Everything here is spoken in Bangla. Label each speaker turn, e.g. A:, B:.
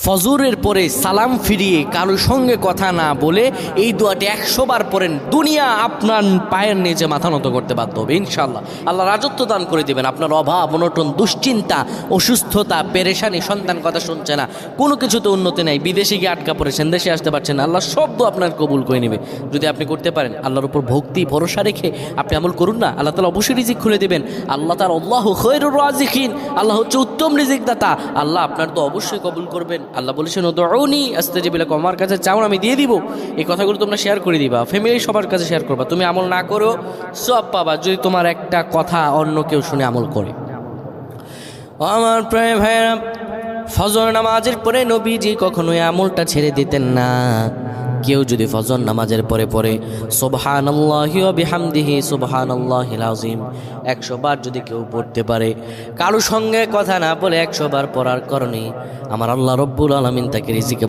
A: ফজরের পরে সালাম ফিরিয়ে কারোর সঙ্গে কথা না বলে এই দোয়াটি 100 বার পড়েন, দুনিয়া আপনার পায়ের নিচে মাথা নত করতে বাধ্য হবে ইনশাআল্লাহ। আল্লাহ রাজত্ব দান করে দেবেন। আপনার অভাব অনটন, দুশ্চিন্তা, অসুস্থতা, পেরেশানি, সন্তান কথা শুনছে না, কোনো কিছুতে উন্নতি নাই, বিদেশে গিয়ে আটকা পড়েছেন, দেশে আসতে পারছেন না, আল্লাহ সব দোয়া আপনার কবুল করে নেবে যদি আপনি করতে পারেন। আল্লাহর উপর ভক্তি ভরসা রেখে আপনি আমল করুন না, আল্লাহ তাআলা অবশ্যই রিজিক খুলে দেবেন। আল্লাহ তাআলা আল্লাহু খায়রুর রাজিকিন, আল্লাহ হচ্ছে উত্তম রিজিক দাতা। আল্লাহ আপনার তো অবশ্যই কবুল করবেন। আল্লাহ বলেছেন উদউনি আস্তাজিব লাকুম, আমার কাছে চাও আমি দিয়ে দিব। এই কথাগুলো তোমরা শেয়ার করে দিবা, ফ্যামিলি সবার কাছে শেয়ার করবা। তুমি আমল না করো সওয়াব পাবা যদি তোমার একটা কথা অন্য কেউ শুনে আমল করে। আমার প্রিয় ভাইরা, ফজর নামাজের পরে নবীজি কখনোই আমলটা ছেড়ে দিতেন না। কেউ যদি ফজর নামাজের পরে পরে সুবহানাল্লাহি ওয়া বিহামদিহি সুবহানাল্লাহিল আযীম 100 বার যদি কেউ পড়তে পারে, কারো সঙ্গে কথা না বলে 100 বার পড়ার কারণে আমার আল্লাহ রব্বুল আলামিন তাকে রিজিকে